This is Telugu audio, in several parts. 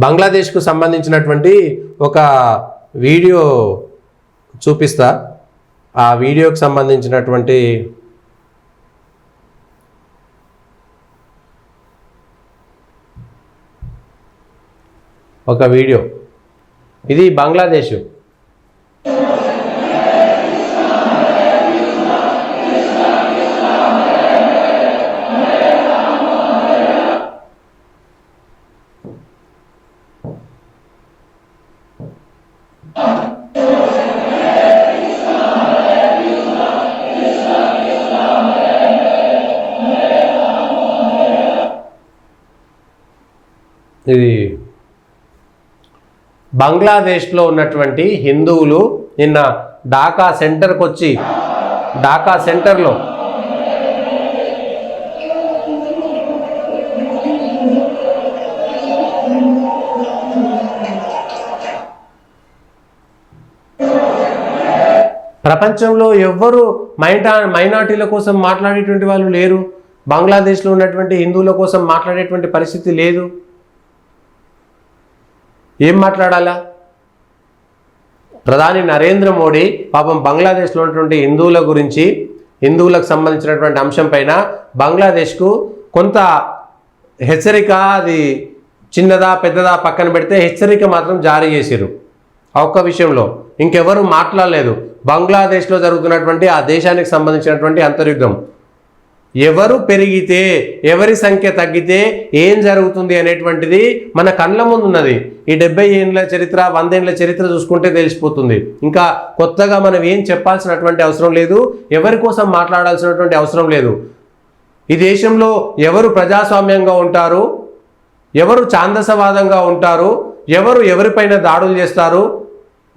బంగ్లాదేశ్కు సంబంధించినటువంటి ఒక వీడియో చూపిస్తా. ఆ వీడియోకి సంబంధించినటువంటి ఒక వీడియో ఇది. బంగ్లాదేశ్ ఇది బంగ్లాదేశ్లో ఉన్నటువంటి హిందువులు నిన్న ఢాకా సెంటర్కి వచ్చి ఢాకా సెంటర్లో ప్రపంచంలో ఎవ్వరు మైనారిటీల కోసం మాట్లాడేటువంటి వాళ్ళు లేరు. బంగ్లాదేశ్లో ఉన్నటువంటి హిందువుల కోసం మాట్లాడేటువంటి పరిస్థితి లేదు. ఏం మాట్లాడాలా? ప్రధాని నరేంద్ర మోడీ పాపం బంగ్లాదేశ్లో ఉన్నటువంటి హిందువుల గురించి, హిందువులకు సంబంధించినటువంటి అంశం పైన బంగ్లాదేశ్కు కొంత హెచ్చరిక, అది చిన్నదా పెద్దదా పక్కన పెడితే హెచ్చరిక మాత్రం జారీ చేశారు. ఆ ఒక్క విషయంలో ఇంకెవరు మాట్లాడలేదు. బంగ్లాదేశ్లో జరుగుతున్నటువంటి ఆ దేశానికి సంబంధించినటువంటి అంతర్యుద్ధం, ఎవరు పెరిగితే ఎవరి సంఖ్య తగ్గితే ఏం జరుగుతుంది అనేటువంటిది మన కళ్ళ ముందు ఉన్నది. ఈ 70 ఏళ్ళ చరిత్ర 100 ఏళ్ళ చరిత్ర చూసుకుంటే తెలిసిపోతుంది. ఇంకా కొత్తగా మనం ఏం చెప్పాల్సినటువంటి అవసరం లేదు, ఎవరి కోసం మాట్లాడాల్సినటువంటి అవసరం లేదు. ఈ దేశంలో ఎవరు ప్రజాస్వామ్యంగా ఉంటారు, ఎవరు ఛాందసవాదంగా ఉంటారు, ఎవరు ఎవరిపైన దాడులు చేస్తారు,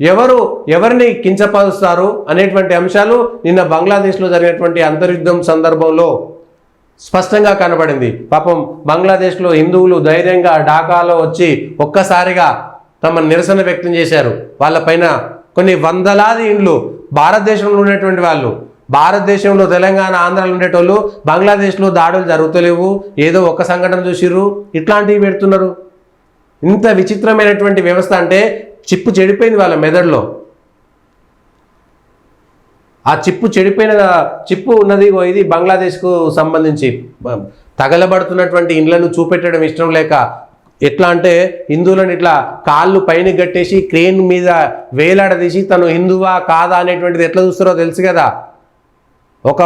ఎవరు ఎవరిని కించపరుస్తారు అనేటువంటి అంశాలు నిన్న బంగ్లాదేశ్లో జరిగినటువంటి అంతర్యుద్ధం సందర్భంలో స్పష్టంగా కనబడింది. పాపం బంగ్లాదేశ్లో హిందువులు ధైర్యంగా ఢాకాలో వచ్చి ఒక్కసారిగా తమ నిరసన వ్యక్తం చేశారు. వాళ్ళపైన కొన్ని వందలాది ఇండ్లు, భారతదేశంలో ఉన్నటువంటి వాళ్ళు, భారతదేశంలో తెలంగాణ ఆంధ్రాలో ఉండేటోళ్ళు బంగ్లాదేశ్లో దాడులు జరుగుతలేవు, ఏదో ఒక సంఘటన చూసిర్రు, ఇట్లాంటివి పెడుతున్నారు. ఇంత విచిత్రమైనటువంటి వ్యవస్థ అంటే చిప్పు చెడిపోయింది వాళ్ళ మెదడులో. ఆ చెడిపోయిన చిప్పు ఉన్నది ఇది బంగ్లాదేశ్కు సంబంధించి. తగలబడుతున్నటువంటి ఇండ్లను చూపెట్టడం ఇష్టం లేక ఎట్లా అంటే హిందువులను ఇట్లా కాళ్ళు పైన కట్టేసి క్రేన్ మీద వేలాడదీసి తను హిందువా కాదా అనేటువంటిది ఎట్లా చూస్తారో తెలుసు కదా. ఒక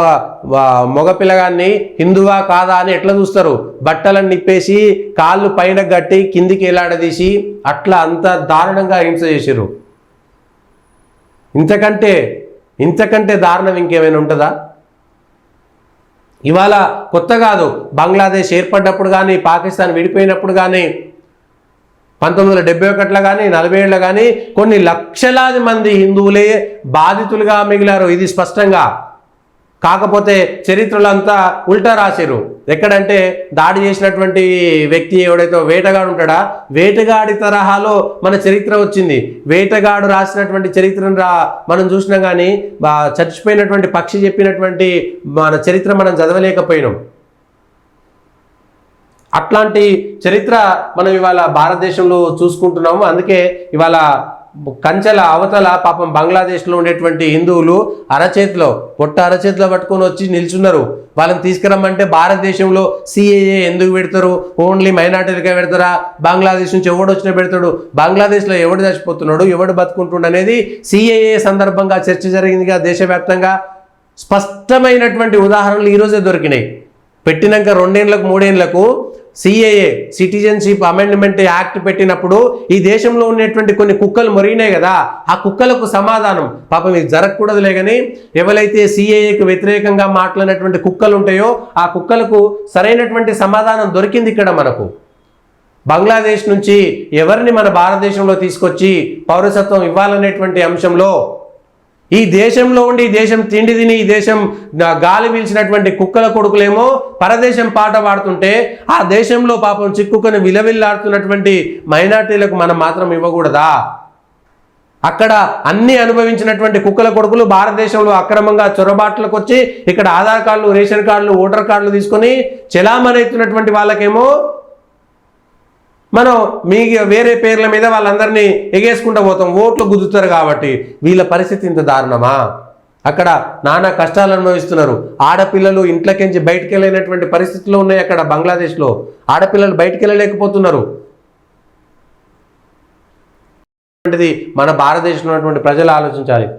మగపిల్లగాన్ని హిందువా కాదా అని ఎట్లా చూస్తారు? బట్టలను నిప్పేసి కాళ్ళు పైన గట్టి కిందికి వేలాడదీసి అట్లా అంత దారుణంగా హింస చేశారు. ఇంతకంటే దారుణం ఇంకేమైనా ఉంటుందా? ఇవాళ కొత్త కాదు. బంగ్లాదేశ్ ఏర్పడ్డప్పుడు కానీ, పాకిస్తాన్ విడిపోయినప్పుడు కానీ, 1971లో కానీ 47లో కానీ కొన్ని లక్షలాది మంది హిందువులే బాధితులుగా మిగిలారు. ఇది స్పష్టంగా. కాకపోతే చరిత్రలంతా ఉల్టా రాశారు. ఎక్కడంటే దాడి చేసినటువంటి వ్యక్తి ఎవడైతే వేటగాడు ఉంటాడా, వేటగాడి తరహాలో మన చరిత్ర వచ్చింది. వేటగాడు రాసినటువంటి చరిత్రను మనం చూసినాం, కానీ చచ్చిపోయినటువంటి పక్షి చెప్పినటువంటి మన చరిత్ర మనం చదవలేకపోయినాం. అట్లాంటి చరిత్ర మనం ఇవాళ భారతదేశంలో చూసుకుంటున్నాము. అందుకే ఇవాళ కంచెల అవతల పాపం బంగ్లాదేశ్లో ఉండేటువంటి హిందువులు పొట్ట అరచేతిలో పట్టుకొని వచ్చి నిల్చున్నారు. వాళ్ళని తీసుకురమ్మంటే భారతదేశంలో సిఏఏ ఎందుకు పెడతారు, ఓన్లీ మైనార్టీలకే పెడతారా, బంగ్లాదేశ్ నుంచి ఎవడు వచ్చినా పెడతాడు, బంగ్లాదేశ్లో ఎవడు చచ్చిపోతున్నాడు, ఎవడు బతుకుంటుండ అనేది సిఏఏ సందర్భంగా చర్చ జరిగిందిగా దేశవ్యాప్తంగా. స్పష్టమైనటువంటి ఉదాహరణలు ఈరోజే దొరికినాయి. పెట్టినాక 2 ఏళ్లకు 3 ఏళ్లకు సిఏఏ సిటిజన్షిప్ అమెండ్మెంట్ యాక్ట్ పెట్టినప్పుడు ఈ దేశంలో ఉన్నటువంటి కొన్ని కుక్కలు మొరిగినాయి కదా, ఆ కుక్కలకు సమాధానం పాపం ఇది జరగకూడదులే, కానీ ఎవరైతే సిఏఏకి వ్యతిరేకంగా మాట్లాడినటువంటి కుక్కలు ఉంటాయో ఆ కుక్కలకు సరైనటువంటి సమాధానం దొరికింది ఇక్కడ మనకు. బంగ్లాదేశ్ నుంచి ఎవరిని మన భారతదేశంలో తీసుకొచ్చి పౌరసత్వం ఇవ్వాలనేటువంటి అంశంలో ఈ దేశంలో ఉండి ఈ దేశం తిండి తిని ఈ దేశం గాలి పీల్చినటువంటి కుక్కల కొడుకులేమో పరదేశం పాట పాడుతుంటే ఆ దేశంలో పాపం చిక్కుకొని విలవిల్లాడుతున్నటువంటి మైనార్టీలకు మనం మాత్రం ఇవ్వకూడదా? అక్కడ అన్ని అనుభవించినటువంటి కుక్కల కొడుకులు భారతదేశంలో అక్రమంగా చొరబాట్లకు వచ్చి ఇక్కడ ఆధార్ కార్డులు, రేషన్ కార్డులు, ఓటర్ కార్డులు తీసుకొని చెలామణి అవుతున్నటువంటి వాళ్ళకేమో మనం మీ వేరే పేర్ల మీద వాళ్ళందరినీ ఎగేసుకుంటూ పోతాం, ఓట్లు గుద్దుతారు కాబట్టి. వీళ్ళ పరిస్థితి ఇంత దారుణమా? అక్కడ నానా కష్టాలు అనుభవిస్తున్నారు. ఆడపిల్లలు ఇంట్లోకించి బయటికి వెళ్ళలేనటువంటి పరిస్థితులు ఉన్నాయి. అక్కడ బంగ్లాదేశ్లో ఆడపిల్లలు బయటికి వెళ్ళలేకపోతున్నారు. మన భారతదేశంలో ఉన్నటువంటి ప్రజలు ఆలోచించాలి.